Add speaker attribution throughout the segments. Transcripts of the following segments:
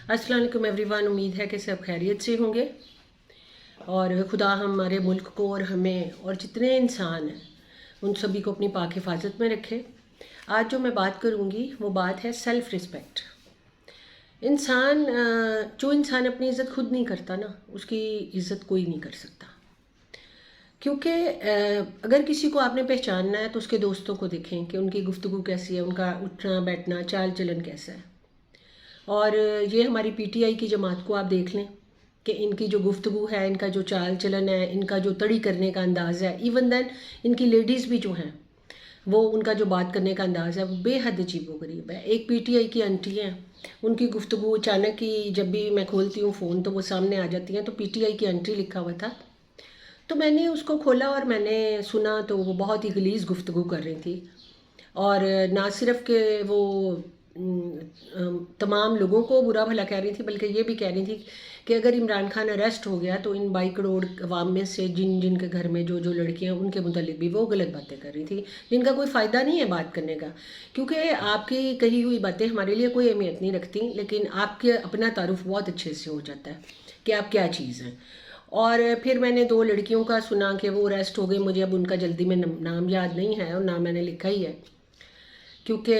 Speaker 1: अस्सलाम वालेकुम एवरीवन। उम्मीद है कि सब खैरियत से होंगे और खुदा हमारे मुल्क को और हमें और जितने इंसान हैं उन सभी को अपनी पाक हिफाजत में रखे। आज जो मैं बात करूँगी वो बात है सेल्फ़ रिस्पेक्ट। जो इंसान अपनी इज़्ज़त खुद नहीं करता ना, उसकी इज़्ज़त कोई नहीं कर सकता। क्योंकि अगर किसी को आपने पहचानना है तो उसके दोस्तों को देखें कि उनकी गुफ्तगू कैसी है, उनका उठना बैठना चाल चलन कैसा है। और ये हमारी पीटीआई की जमात को आप देख लें कि इनकी जो गुफ्तगू है, इनका जो चाल चलन है, इनका जो तड़ी करने का अंदाज़ है, इवन देन इनकी लेडीज़ भी जो हैं वो उनका जो बात करने का अंदाज़ है वो बेहद अजीबोगरीब है। एक पीटीआई की आंटी हैं, उनकी गुफ्तगू अचानक ही जब भी मैं खोलती हूँ फ़ोन तो वो सामने आ जाती हैं, तो पीटीआई की आंटी लिखा हुआ था। तो मैंने उसको खोला और मैंने सुना तो वो बहुत ही गलीज़ गुफ्तगू कर रही थी। और ना सिर्फ कि वो तमाम लोगों को बुरा भला कह रही थी, बल्कि ये भी कह रही थी कि अगर इमरान खान अरेस्ट हो गया तो इन 22 करोड़ अवाम में से जिन जिन के घर में जो जो लड़कियां उनके मुतालिक भी वो गलत बातें कर रही थी, जिनका कोई फ़ायदा नहीं है बात करने का। क्योंकि आपकी कही हुई बातें हमारे लिए कोई अहमियत नहीं रखती, लेकिन आपके अपना तारुफ बहुत अच्छे से हो जाता है कि आप क्या चीज़ हैं। और फिर मैंने 2 लड़कियों का सुना कि वो अरेस्ट हो गई। मुझे अब उनका जल्दी में नाम याद नहीं है और ना मैंने लिखा ही है, क्योंकि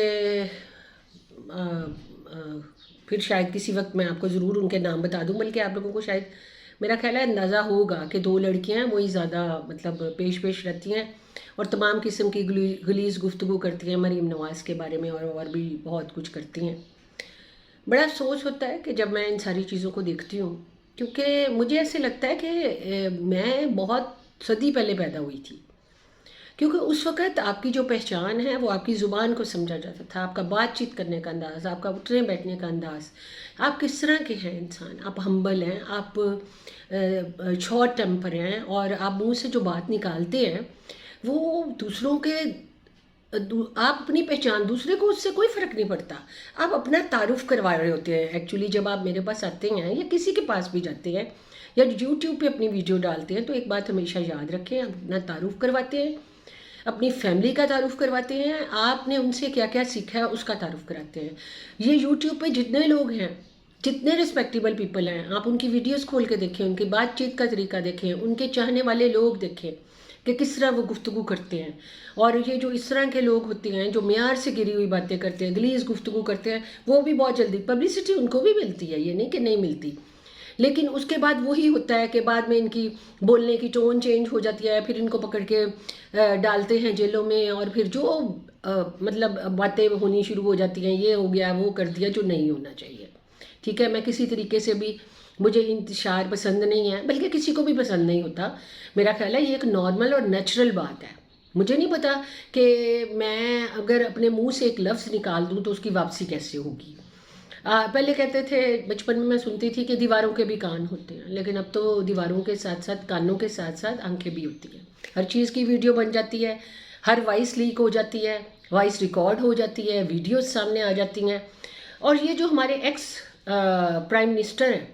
Speaker 1: फिर शायद किसी वक्त मैं आपको ज़रूर उनके नाम बता दूं। बल्कि आप लोगों को शायद मेरा ख्याल है अंदाज़ा होगा कि 2 लड़कियां हैं, वही ज़्यादा मतलब पेश रहती हैं और तमाम किस्म की गलीज़ गुफ्तगू करती हैं मरीम नवाज़ के बारे में, और भी बहुत कुछ करती हैं। बड़ा अफसोस होता है कि जब मैं इन सारी चीज़ों को देखती हूँ, क्योंकि मुझे ऐसे लगता है कि मैं बहुत सदी पहले पैदा हुई थी। क्योंकि उस वक़्त आपकी जो पहचान है वो आपकी ज़ुबान को समझा जाता था, आपका बातचीत करने का अंदाज़, आपका उठने बैठने का अंदाज़, आप किस तरह के हैं इंसान। आप हम्बल हैं, आप शॉर्ट टेम्पर हैं, और आप मुँह से जो बात निकालते हैं वो दूसरों के आप अपनी पहचान दूसरे को उससे कोई फ़र्क नहीं पड़ता। आप अपना तारुफ़ करवा रहे होते हैं। एक्चुअली जब आप मेरे पास आते हैं या किसी के पास भी जाते हैं या यूट्यूब पे अपनी वीडियो डालते हैं, तो एक बात हमेशा याद रखें, आप अपना तारुफ़ करवाते हैं, अपनी फैमिली का तारुफ़ करवाते हैं, आपने उनसे क्या क्या सीखा है उसका तारुफ़ कराते हैं। ये यूट्यूब पे जितने लोग हैं, जितने रिस्पेक्टेबल पीपल हैं, आप उनकी वीडियोस खोल के देखें, उनकी बातचीत का तरीका देखें, उनके चाहने वाले लोग देखें कि किस तरह वो गुफ्तगू करते हैं। और ये जो इस तरह के लोग होते हैं जो मेयार से गिरी हुई बातें करते हैं, गलीज़ गुफ्तगू करते हैं, वो भी बहुत जल्दी पब्लिसिटी उनको भी मिलती है, ये नहीं कि नहीं मिलती। लेकिन उसके बाद वही होता है कि बाद में इनकी बोलने की टोन चेंज हो जाती है, फिर इनको पकड़ के डालते हैं जेलों में, और फिर जो मतलब बातें होनी शुरू हो जाती हैं, ये हो गया वो कर दिया, जो नहीं होना चाहिए। ठीक है, मैं किसी तरीके से भी, मुझे इंतशार पसंद नहीं है, बल्कि किसी को भी पसंद नहीं होता। मेरा ख्याल है ये एक नॉर्मल और नेचुरल बात है। मुझे नहीं पता कि मैं अगर अपने मुंह से एक लफ्ज़ निकाल दूं तो उसकी वापसी कैसे होगी। पहले कहते थे, बचपन में मैं सुनती थी कि दीवारों के भी कान होते हैं, लेकिन अब तो दीवारों के साथ साथ कानों के साथ साथ आंखें भी होती हैं। हर चीज़ की वीडियो बन जाती है, हर वॉइस लीक हो जाती है, वॉइस रिकॉर्ड हो जाती है, वीडियोस सामने आ जाती हैं। और ये जो हमारे एक्स प्राइम मिनिस्टर हैं,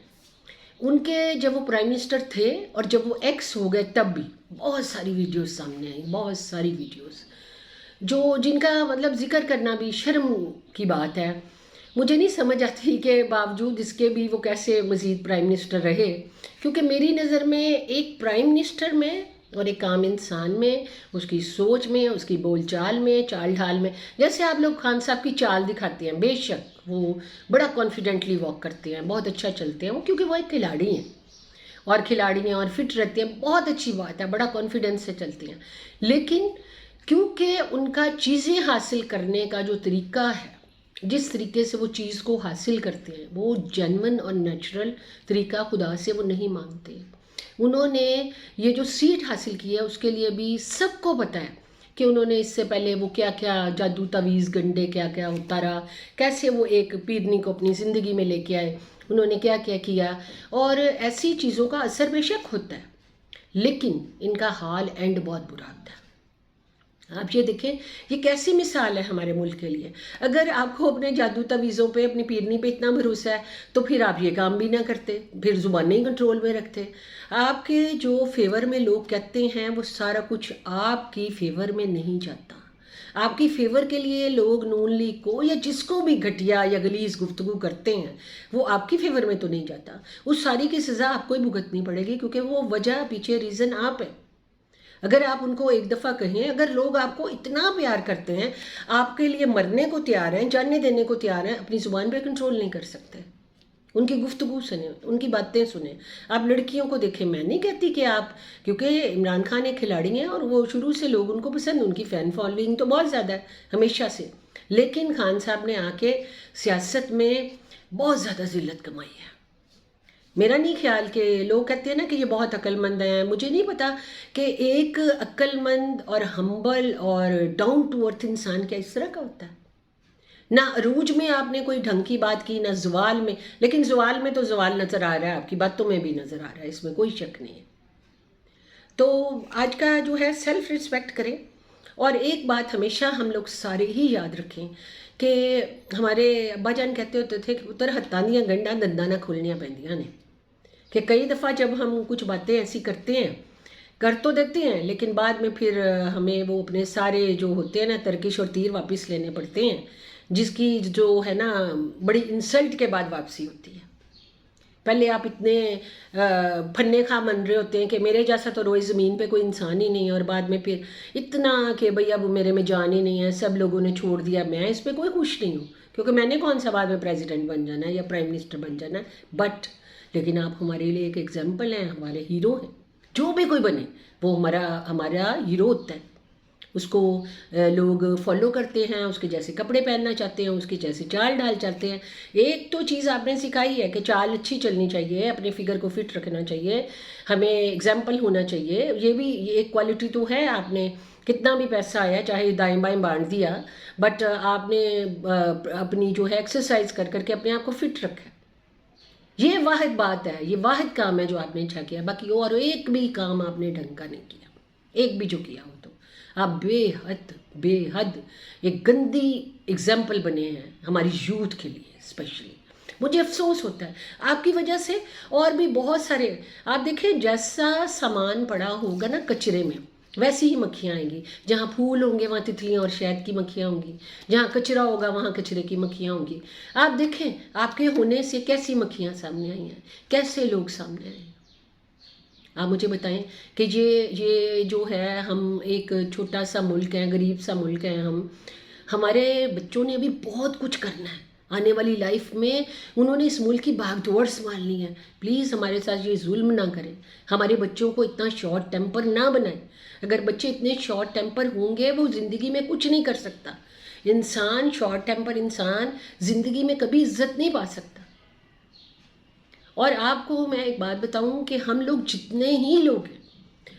Speaker 1: उनके जब वो प्राइम मिनिस्टर थे और जब वो एक्स हो गए तब भी बहुत सारी वीडियोस सामने आई, बहुत सारी वीडियोस जो जिनका मतलब जिक्र करना भी शर्म की बात है। मुझे नहीं समझ आती कि बावजूद इसके भी वो कैसे मज़ीद प्राइम मिनिस्टर रहे। क्योंकि मेरी नज़र में एक प्राइम मिनिस्टर में और एक आम इंसान में, उसकी सोच में, उसकी बोलचाल में, चाल ढाल में, जैसे आप लोग खान साहब की चाल दिखाते हैं, बेशक वो बड़ा कॉन्फिडेंटली वॉक करते हैं, बहुत अच्छा चलते हैं वो, क्योंकि वो एक खिलाड़ी हैं और खिलाड़ी हैं और फिट रहते हैं, बहुत अच्छी बात है, बड़ा कॉन्फिडेंस से चलते हैं। लेकिन क्योंकि उनका चीज़ें हासिल करने का जो तरीका है, जिस तरीके से वो चीज़ को हासिल करते हैं, वो जेन्युइन और नेचुरल तरीका खुदा से वो नहीं मांगते। उन्होंने ये जो सीट हासिल की है उसके लिए भी सबको पता है कि उन्होंने इससे पहले वो क्या क्या जादू तवीज़ गंडे क्या क्या होता रहा, कैसे वो एक पीरनी को अपनी ज़िंदगी में लेके आए, उन्होंने क्या क्या किया। और ऐसी चीज़ों का असर बेशक होता है, लेकिन इनका हाल एंड बहुत बुरा होता है। आप ये देखें, ये कैसी मिसाल है हमारे मुल्क के लिए। अगर आपको अपने जादू तवीज़ों पे, अपनी पीरनी पे इतना भरोसा है तो फिर आप ये काम भी ना करते, फिर ज़ुबानें ही कंट्रोल में रखते। आपके जो फेवर में लोग कहते हैं वो सारा कुछ आपकी फेवर में नहीं जाता। آپ کی فیور کے لیے لوگ نون لیگ کو یا جس کو بھی گھٹیا یا گلیز گفتگو کرتے ہیں وہ آپ کی فیور میں تو نہیں جاتا. اس ساری کی سزا آپ کو ہی بھگتنی پڑے گی، کیونکہ وہ وجہ پیچھے ریزن آپ ہے. اگر آپ ان کو ایک دفعہ کہیں، اگر لوگ آپ کو اتنا پیار کرتے ہیں، آپ کے لیے مرنے کو تیار ہیں، جاننے دینے کو تیار ہیں، اپنی زبان پہ کنٹرول نہیں کر سکتے. ان کی گفتگو سنیں، ان کی باتیں سنیں. آپ لڑکیوں کو دیکھیں، میں نہیں کہتی کہ آپ، کیونکہ عمران خان ایک کھلاڑی ہیں اور وہ شروع سے لوگ ان کو پسند، ان کی فین فالوئنگ تو بہت زیادہ ہے ہمیشہ سے. لیکن خان صاحب نے آ کے سیاست میں بہت زیادہ ذلت کمائی ہے. میرا نہیں خیال کہ لوگ کہتے ہیں نا کہ یہ بہت عقل مند ہیں، مجھے نہیں پتا کہ ایک عقل مند اور ہمبل اور ڈاؤن ٹو ارتھ انسان کیا اس طرح کا ہوتا ہے. نہ عروج میں آپ نے کوئی ڈھنگ کی بات کی، نہ زوال میں. لیکن زوال میں تو زوال نظر آ رہا ہے، آپ کی باتوں میں بھی نظر آ رہا ہے، اس میں کوئی شک نہیں ہے. تو آج کا جو ہے سیلف رسپیکٹ کریں. اور ایک بات ہمیشہ ہم لوگ سارے ہی یاد رکھیں کہ ہمارے ابا جان کہتے ہوتے تھے کہ اتر ہتانیاں گنڈا دندا نہ کھولنیاں پیندیاں نے. کہ کئی دفعہ جب ہم کچھ باتیں ایسی کرتے ہیں، کر تو دیتے ہیں، لیکن بعد میں پھر ہمیں وہ اپنے سارے جو ہوتے ہیں نا ترکش اور تیر واپس لینے پڑتے ہیں، جس کی جو ہے نا بڑی انسلٹ کے بعد واپسی ہوتی ہے. پہلے آپ اتنے پھنے خواہ من رہے ہوتے ہیں کہ میرے جیسا تو روئے زمین پہ کوئی انسان ہی نہیں ہے، اور بعد میں پھر اتنا کہ بھئی اب میرے میں جان ہی نہیں ہے، سب لوگوں نے چھوڑ دیا، میں اس پہ کوئی خوش نہیں ہوں، کیونکہ میں نے کون سا بعد میں پریزیڈنٹ بن جانا ہے یا پرائم منسٹر بن جانا ہے. لیکن آپ ہمارے لیے ایک ایگزامپل ہیں، ہمارے ہیرو ہیں. جو بھی کوئی بنے وہ ہمارا ہیرو ہوتا ہے. اس کو لوگ فالو کرتے ہیں، اس کے جیسے کپڑے پہننا چاہتے ہیں، اس کے جیسے چال ڈھال چاہتے ہیں. ایک تو چیز آپ نے سکھائی ہے کہ چال اچھی چلنی چاہیے، اپنے فگر کو فٹ رکھنا چاہیے، ہمیں ایگزامپل ہونا چاہیے. یہ ایک کوالٹی تو ہے. آپ نے کتنا بھی پیسہ آیا چاہے دائیں بائیں بانٹ دیا، بٹ آپ نے اپنی جو ہے ایکسرسائز کر کر کے اپنے آپ کو فٹ رکھا. یہ واحد بات ہے، یہ واحد کام ہے جو آپ نے اچھا کیا. باقی اور ایک بھی کام آپ نے ڈھنگ کا نہیں کیا. ایک بھی جو کیا ہو تو آپ بے حد ایک گندی اگزامپل بنے ہیں ہماری یوتھ کے لیے. اسپیشلی مجھے افسوس ہوتا ہے آپ کی وجہ سے. اور بھی بہت سارے آپ دیکھیں، جیسا سامان پڑا ہوگا نا کچرے میں، ویسی ہی مکھیاں آئیں گی. جہاں پھول ہوں گے وہاں تتلیاں اور شہد کی مکھیاں ہوں گی، جہاں کچرا ہوگا وہاں کچرے کی مکھیاں ہوں گی. آپ دیکھیں آپ کے ہونے سے کیسی مکھیاں سامنے آئی ہیں، کیسے لوگ سامنے آئے ہیں. آپ مجھے بتائیں کہ یہ جو ہے، ہم ایک چھوٹا سا ملک ہیں، غریب سا ملک ہیں. ہمارے بچوں نے ابھی بہت کچھ کرنا ہے آنے والی لائف میں. انہوں نے اس ملک کی بھاگ دوڑ سنبھالنی ہے. پلیز ہمارے ساتھ یہ ظلم نہ کریں، ہمارے بچوں کو اتنا شارٹ ٹیمپر نہ بنائیں. اگر بچے اتنے شارٹ ٹیمپر ہوں گے وہ زندگی میں کچھ نہیں کر سکتا. انسان شارٹ ٹیمپر انسان زندگی میں کبھی عزت نہیں پا سکتا. اور آپ کو میں ایک بات بتاؤں کہ ہم لوگ جتنے ہی لوگ ہیں،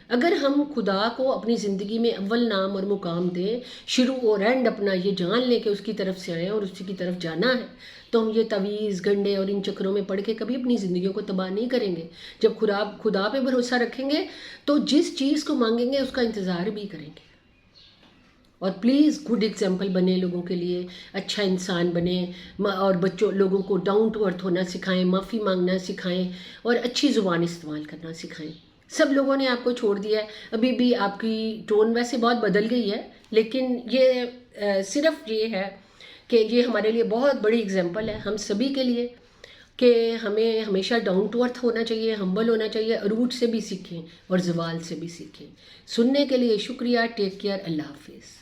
Speaker 1: اگر ہم خدا کو اپنی زندگی میں اول نام اور مقام دیں، شروع اور اینڈ اپنا یہ جان لیں کہ اس کی طرف سے آئے اور اسی کی طرف جانا ہے، تو ہم یہ تعویذ گنڈے اور ان چکروں میں پڑھ کے کبھی اپنی زندگیوں کو تباہ نہیں کریں گے. جب خدا پہ بھروسہ رکھیں گے تو جس چیز کو مانگیں گے اس کا انتظار بھی کریں گے. اور پلیز گڈ ایگزامپل بنے لوگوں کے لیے، اچھا انسان بنے، اور لوگوں کو ڈاؤن ٹو ارتھ ہونا سکھائیں، معافی مانگنا سکھائیں، اور اچھی زبان استعمال کرنا سکھائیں. سب لوگوں نے آپ کو چھوڑ دیا ہے. ابھی بھی آپ کی ٹون ویسے بہت بدل گئی ہے، لیکن یہ صرف یہ ہے کہ یہ ہمارے لیے بہت بڑی ایگزامپل ہے ہم سبھی کے لیے کہ ہمیں ہمیشہ ڈاؤن ٹو ارتھ ہونا چاہیے، ہمبل ہونا چاہیے. عروج سے بھی سیکھیں اور زوال سے بھی سیکھیں. سننے کے لیے شکریہ. Take care. اللہ حافظ.